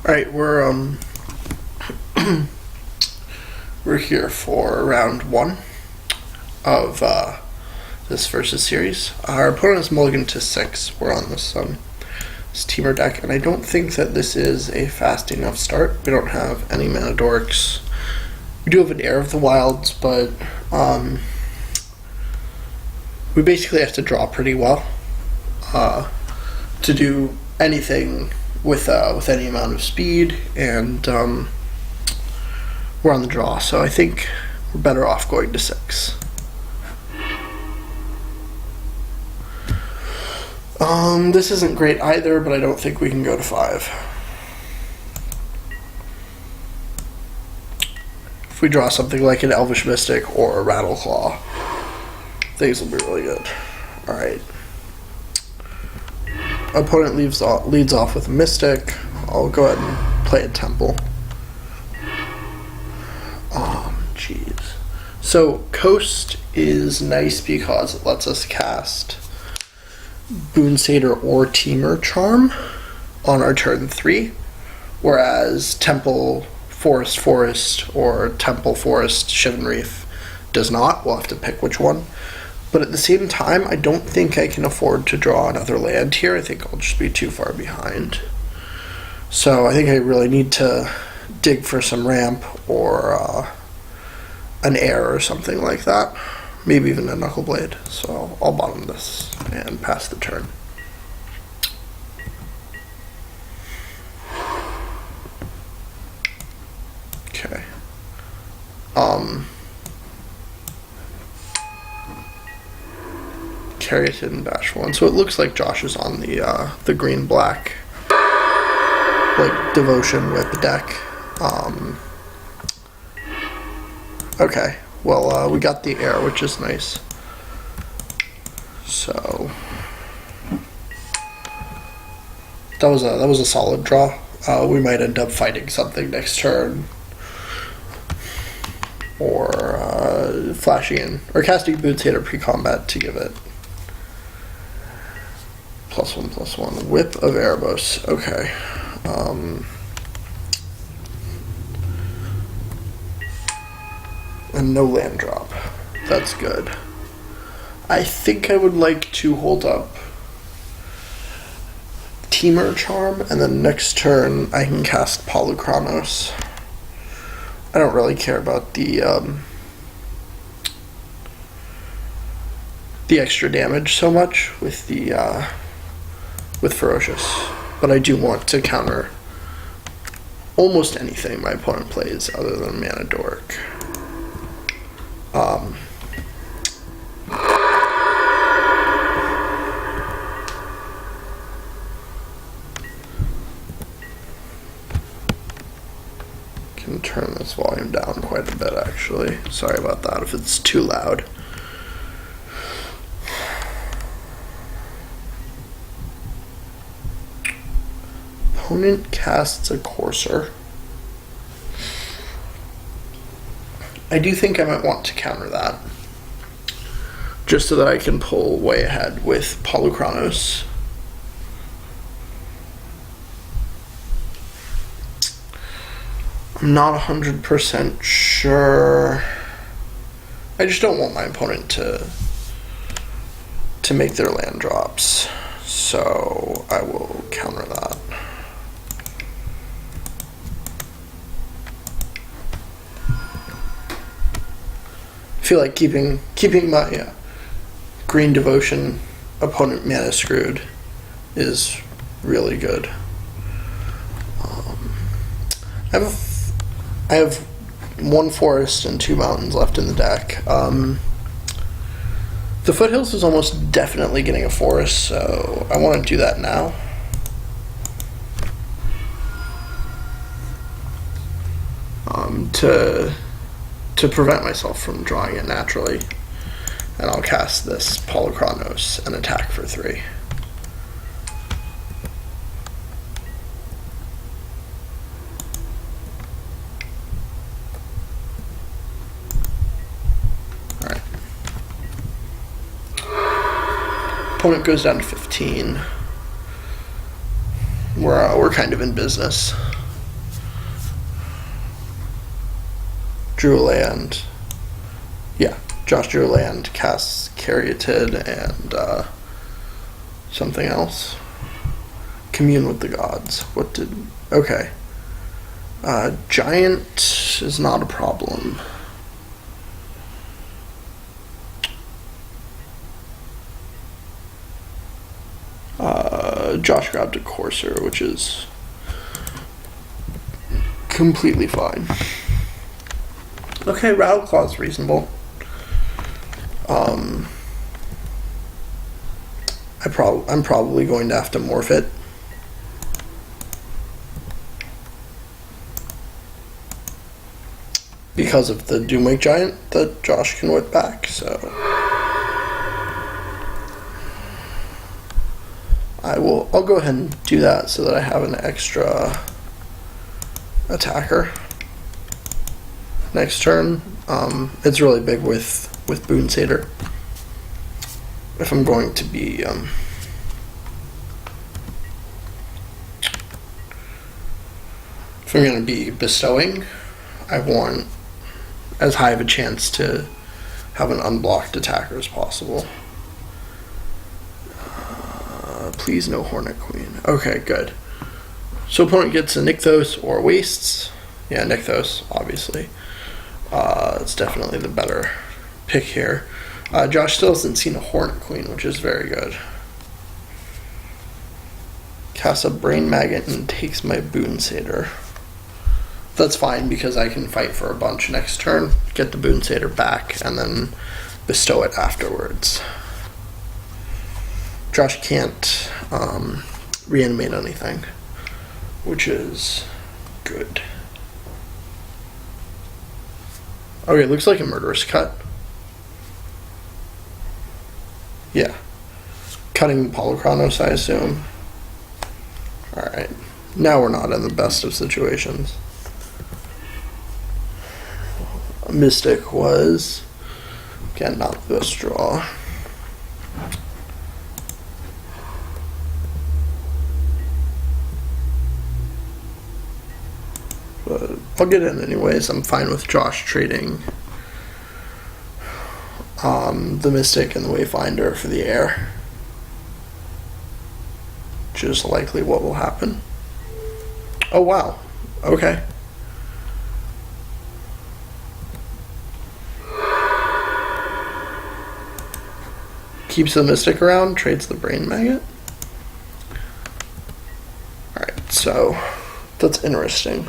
All right, we're here for round one of this versus series. Our opponent is mulligan to 6. We're on this Temur deck, and I don't think that this is a fast enough start. We don't have any mana dorks. We do have an Heir of the Wilds, but we basically have to draw pretty well to do anything with any amount of speed, and we're on the draw, so I think we're better off going to 6. This isn't great either, but I don't think we can go to 5. If we draw something like an Elvish Mystic or a Rattleclaw, things will be really good. Alright. Opponent leads off with a Mystic. I'll go ahead and play a Temple. Jeez. So, Coast is nice because it lets us cast Boon Satyr or Temur Charm on our turn 3, whereas Temple Forest or Temple Forest Shivan Reef does not. We'll have to pick which one. But at the same time, I don't think I can afford to draw another land here. I think I'll just be too far behind. So I think I really need to dig for some ramp or an Heir or something like that. Maybe even a Knuckleblade. So I'll bottom this and pass the turn. Okay. Caryatid Bashful. And so it looks like Josh is on the green-black like devotion with the deck. Okay. Well, we got the Heir, which is nice. So that was a solid draw. We might end up fighting something next turn, or flashing in or casting Boon Satyr pre-combat to give it +1/+1. Whip of Erebos. Okay. And no land drop. That's good. I think I would like to hold up Temur Charm, and then next turn I can cast Polukranos. I don't really care about the extra damage so much with the with Ferocious, but I do want to counter almost anything my opponent plays other than Mana Dork. Can turn this volume down quite a bit, actually. Sorry about that if it's too loud. Opponent casts a Courser. I do think I might want to counter that, just so that I can pull way ahead with Polukranos. I'm not 100% sure. I just don't want my opponent to make their land drops, so I will counter that. I feel like keeping my green devotion opponent mana screwed is really good. I have 1 forest and 2 mountains left in the deck. The Foothills is almost definitely getting a forest, so I want to do that now. To prevent myself from drawing it naturally. And I'll cast this Polukranos and attack for 3. Alright. Opponent goes down to 15. We're kind of in business. drew a land. Yeah, Josh drew a land, casts Caryatid and something else. Commune with the gods. What did... Okay. Giant is not a problem. Josh grabbed a Courser, which is completely fine. Okay, Rattleclaw's reasonable. I'm probably going to have to morph it. Because of the Doomwake Giant that Josh can whip back, so I'll go ahead and do that so that I have an extra attacker next turn. It's really big with Boon Satyr. If I'm going to be bestowing, I want as high of a chance to have an unblocked attacker as possible. Please no Hornet Queen. Okay, good. So opponent gets a Nykthos or wastes. Yeah, Nykthos, obviously. It's definitely the better pick here. Josh still hasn't seen a Hornet Queen, which is very good. Casts a Brain Maggot and takes my Boon Satyr. That's fine because I can fight for a bunch next turn, get the Boon Satyr back, and then bestow it afterwards. Josh can't reanimate anything, which is good. Okay, looks like a Murderous Cut. Yeah. Cutting Polychronos, I assume. Alright. Now we're not in the best of situations. Mystic was, again, not the best draw. But I'll get in anyways. I'm fine with Josh trading the Mystic and the Wayfinder for the air. Which is likely what will happen. Oh wow. Okay. Keeps the Mystic around, trades the Brain Maggot. Alright, so that's interesting.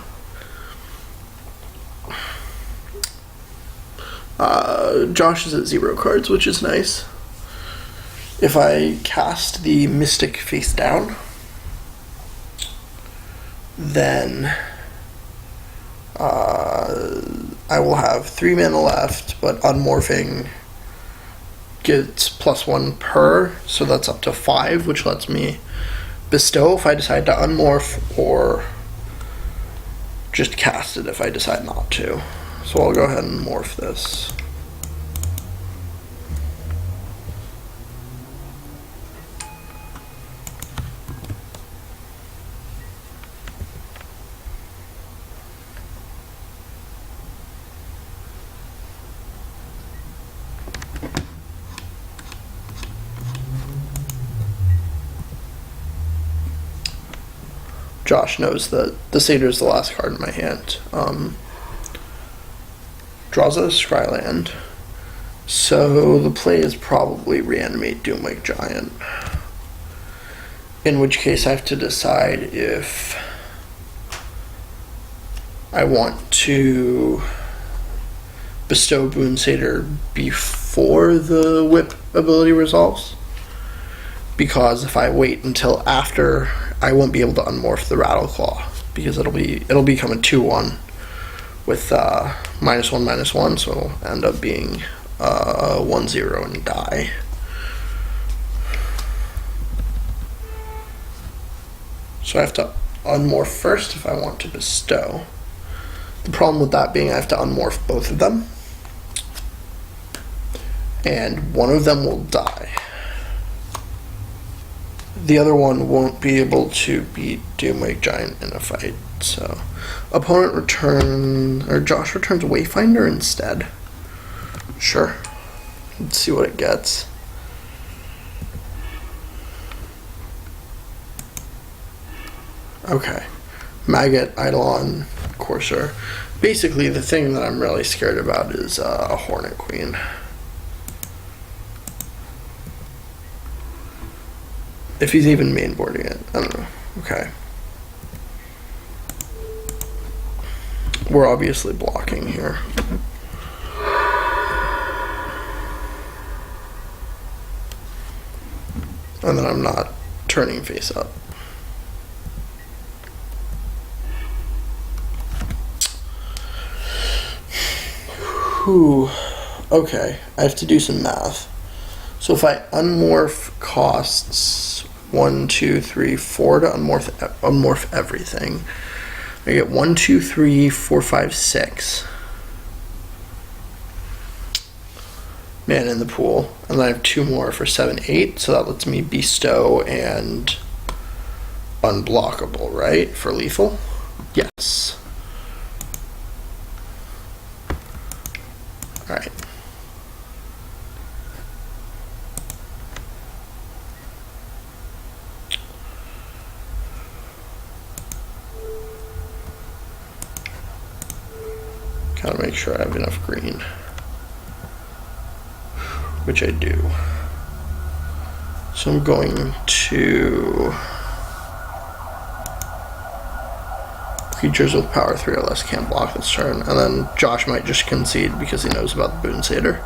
Josh is at 0 cards, which is nice. If I cast the Mystic face down, then I will have 3 mana left, but unmorphing gets +1 per, so that's up to 5, which lets me bestow if I decide to unmorph, or just cast it if I decide not to. So I'll go ahead and morph this. Josh knows that the Satyr is the last card in my hand. Draws a Scryland. So the play is probably reanimate Doomwake Giant. In which case I have to decide if I want to bestow Boon Satyr before the whip ability resolves. Because if I wait until after, I won't be able to unmorph the Rattleclaw, because it'll become a 2/1 with -1/-1, so it'll end up being 1/0 and die. So I have to unmorph first if I want to bestow. The problem with that being I have to unmorph both of them, and one of them will die. the other one won't be able to beat Doomwake Giant in a fight. So, opponent Josh returns Wayfinder instead. Sure. Let's see what it gets. Okay. Maggot, Eidolon, Courser. Basically, the thing that I'm really scared about is a Hornet Queen. If he's even mainboarding it. I don't know. Okay. We're obviously blocking here. And then I'm not turning face up. Whew. Okay, I have to do some math. So if I unmorph costs 1, 2, 3, 4 to unmorph everything, I get 1, 2, 3, 4, 5, 6. Man in the pool. And then I have 2 more for 7, 8. So that lets me bestow and unblockable, right? For lethal? Yes. Alright. Gotta make sure I have enough green. Which I do. So I'm going to... Creatures with power 3 or less can't block this turn. And then Josh might just concede because he knows about the Boon Satyr.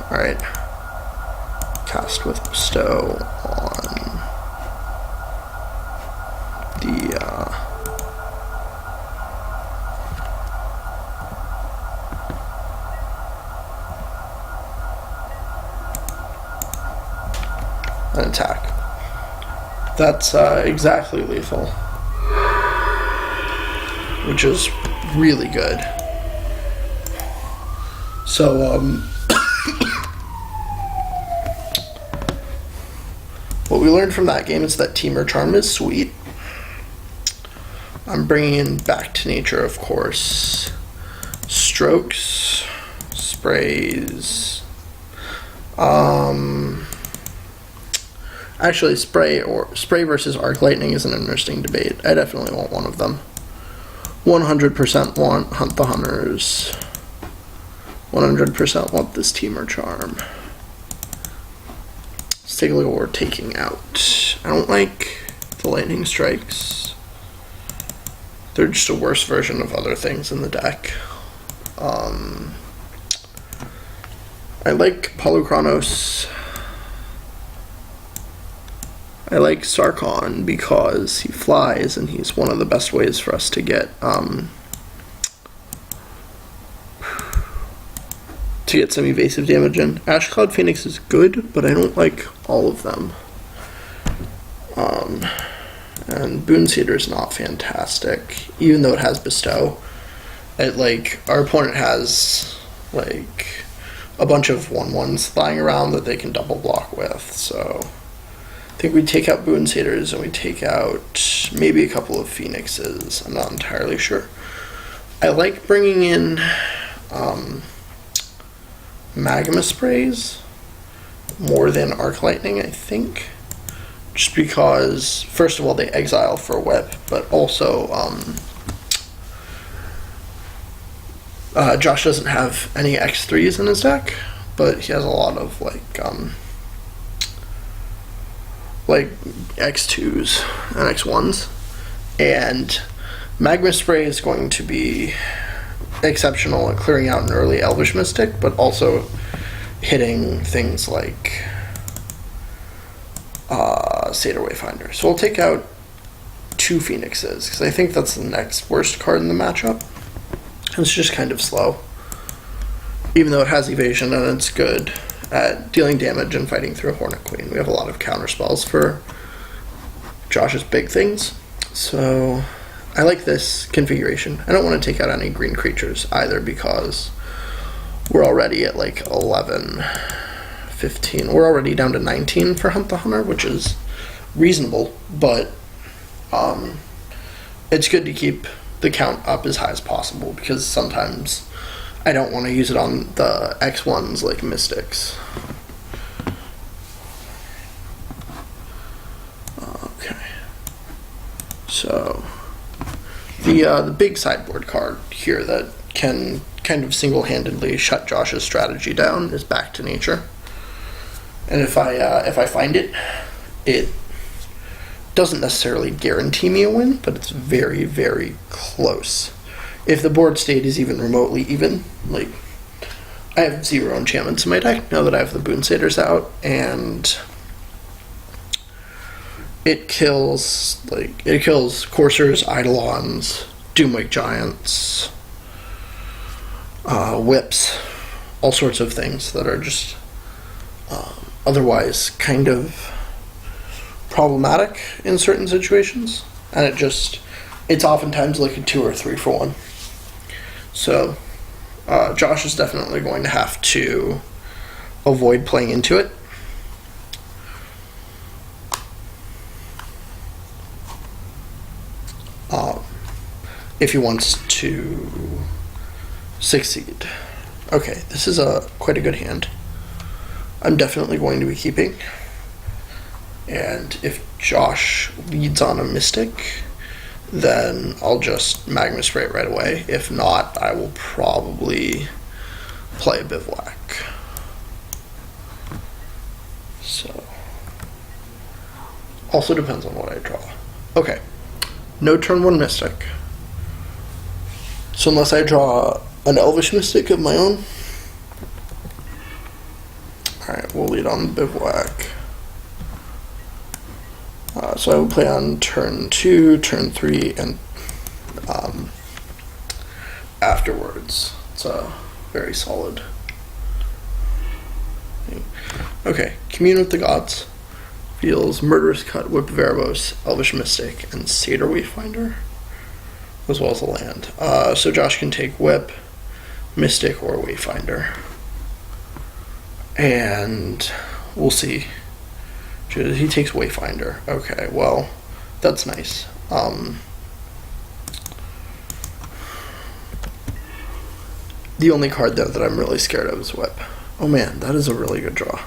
Alright. Cast with Bestow on the... an attack. That's exactly lethal, which is really good. So, what we learned from that game is that Temur Charm is sweet. I'm bringing in Back to Nature, of course. Strokes, sprays. Actually, spray versus arc lightning is an interesting debate. I definitely want one of them. 100% want Hunt the Hunters. 100% want this Temur Charm. Let's take a look at what we're taking out. I don't like the lightning strikes. They're just a worse version of other things in the deck. I like Polychronos. I like Sarkon because he flies and he's one of the best ways for us to get some evasive damage in. Ashcloud Phoenix is good, but I don't like all of them. And Boon Satyr is not fantastic, even though it has Bestow. Our opponent has like a bunch of 1/1s lying around that they can double block with, so I think we take out Boon Satyrs and we take out maybe a couple of Phoenixes. I'm not entirely sure. I like bringing in Magma Sprays more than Arc Lightning, I think. Just because, first of all, they exile for a whip, but also Josh doesn't have any X3s in his deck, but he has a lot of like X2s and X1s, and Magma Spray is going to be exceptional at clearing out an early Elvish Mystic, but also hitting things like Satyr Wayfinder. So we'll take out 2 Phoenixes, because I think that's the next worst card in the matchup. It's just kind of slow, even though it has evasion and it's good at dealing damage and fighting through a Hornet Queen. We have a lot of counter spells for Josh's big things, so I like this configuration. I don't want to take out any green creatures either because we're already at like 11 15. We're already down to 19 for Hunt the Hunter, which is reasonable, but it's good to keep the count up as high as possible, because sometimes I don't want to use it on the X1s like Mystics. Okay. So the big sideboard card here that can kind of single-handedly shut Josh's strategy down is Back to Nature. And if I find it, it doesn't necessarily guarantee me a win, but it's very, very close. If the board state is even remotely even, like, I have 0 enchantments in my deck now that I have the Boon Satyrs out, and it kills Coursers, Eidolons, Doomwake Giants, Whips, all sorts of things that are just otherwise kind of problematic in certain situations, and it's oftentimes like a 2 or 3 for 1. So Josh is definitely going to have to avoid playing into it. If he wants to succeed. Okay, this is quite a good hand. I'm definitely going to be keeping. And if Josh leads on a Mystic, then I'll just Magma Spray right away. If not, I will probably play Bivouac. So, also depends on what I draw. Okay, no turn 1 Mystic. So unless I draw an Elvish Mystic of my own, alright, we'll lead on Bivouac. So I will play on turn 2, turn 3, and afterwards. It's a very solid thing. Okay, Commune with the Gods. Feels Murderous Cut, Whip Veribos, Elvish Mystic, and Satyr Wayfinder, as well as a land. So Josh can take Whip, Mystic, or Wayfinder. And we'll see. He takes Wayfinder. Okay, well, that's nice. The only card, though, that I'm really scared of is Whip. Oh man, that is a really good draw.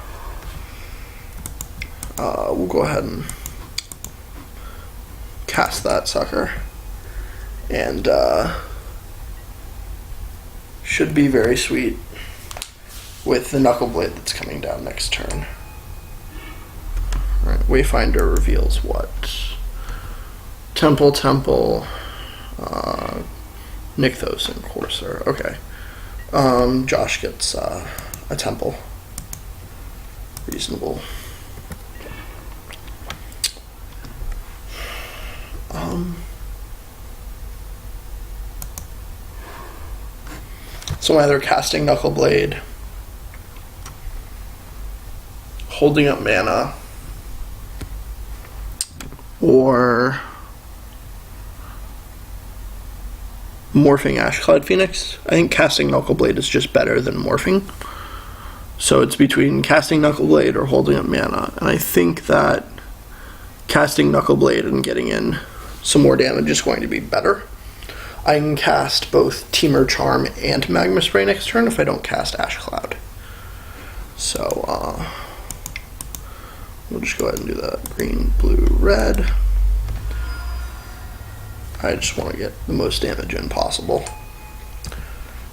We'll go ahead and cast that sucker. And should be very sweet with the Knuckle Blade that's coming down next turn. Alright, Wayfinder reveals what? Temple, Nykthos, and Courser. Okay. Josh gets a Temple. Reasonable. So either casting Knuckle Blade, holding up mana, or morphing Ashclad Phoenix. I think casting Knuckle Blade is just better than morphing. So it's between casting Knuckle Blade or holding up mana. And I think that casting Knuckle Blade and getting in some more damage is going to be better. I can cast both Temur Charm and Magma Spray next turn if I don't cast Ashcloud. So, we'll just go ahead and do that. Green, blue, red. I just want to get the most damage in possible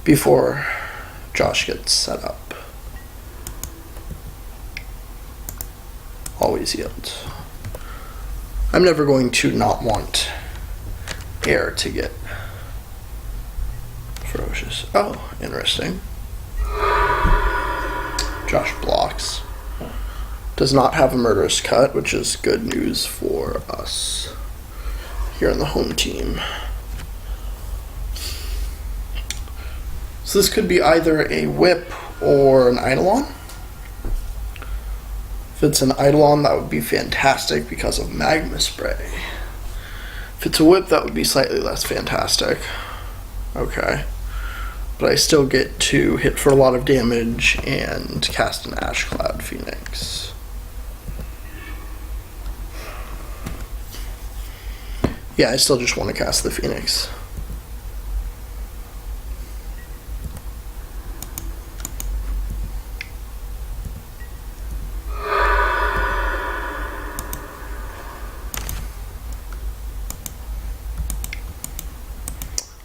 before Josh gets set up. Always yields. I'm never going to not want air to get ferocious. Oh, interesting. Josh blocks. Does not have a Murderous Cut, which is good news for us here on the home team. So this could be either a Whip or an Eidolon. If it's an Eidolon, that would be fantastic because of Magma Spray. If it's a Whip, that would be slightly less fantastic. Okay. but I still get to hit for a lot of damage and cast an Ash Cloud Phoenix. Yeah, I still just want to cast the Phoenix.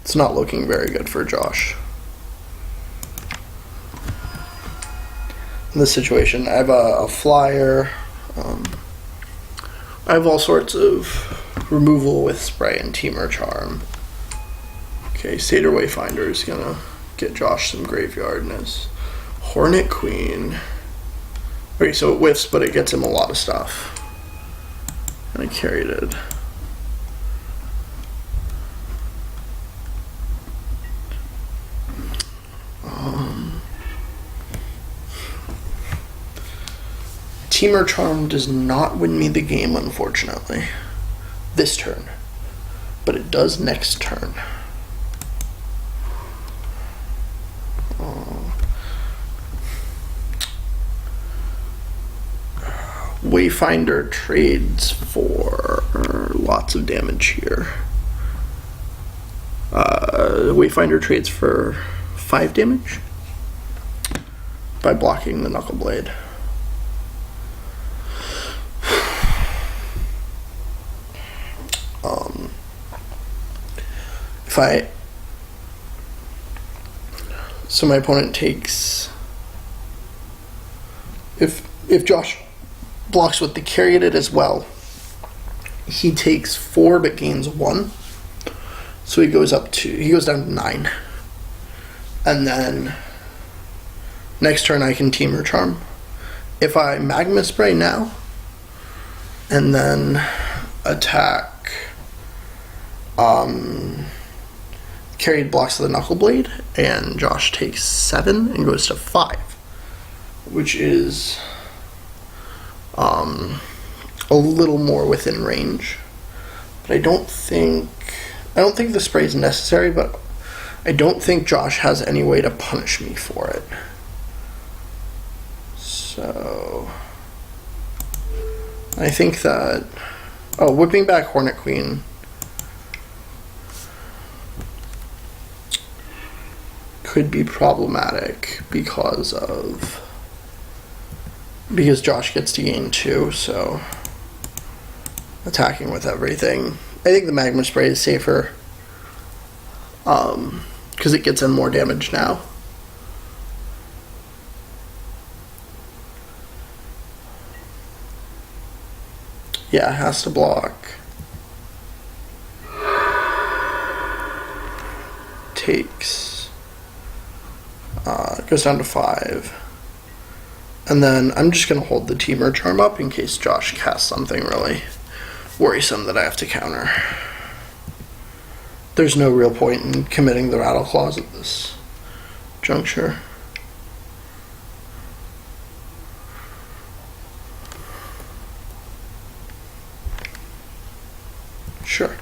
It's not looking very good for Josh. In this situation, I have a flyer. I have all sorts of removal with Spray and Temur Charm. Okay, Satyr Wayfinder is gonna get Josh some graveyardness. Hornet Queen. Okay, so it whiffs, but it gets him a lot of stuff. And I carried it. Temur Charm does not win me the game, unfortunately, this turn, but it does next turn. Wayfinder trades for lots of damage here. Wayfinder trades for 5 damage by blocking the Knuckle Blade. So my opponent takes, if Josh blocks with the Caryatid as well, he takes 4 but gains 1. So he goes down to 9. And then next turn I can Temur Charm. If I Magma Spray now and then attack Caryatid blocks the Knuckle Blade, and Josh takes 7 and goes to 5, which is a little more within range. But I don't think the spray is necessary, but I don't think Josh has any way to punish me for it. So I think that whipping back Hornet Queen could be problematic because Josh gets to gain 2, so attacking with everything. I think the Magma Spray is safer because it gets in more damage now. Yeah, it has to block. Takes. Goes down to 5. And then I'm just going to hold the Temur Charm up in case Josh casts something really worrisome that I have to counter. There's no real point in committing the Rattle Claws at this juncture. Sure.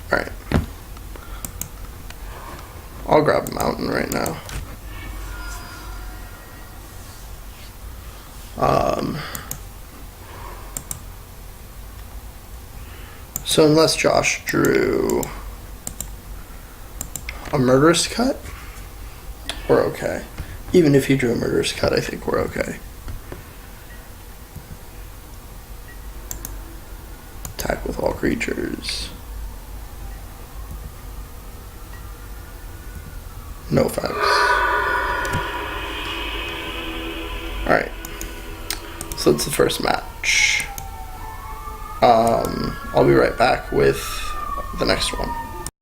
Alright. I'll grab a mountain right now. So unless Josh drew a Murderous Cut, we're okay. Even if he drew a Murderous Cut, I think we're okay. Attack with all creatures. No effects. Alright. So that's the first match. I'll be right back with the next one.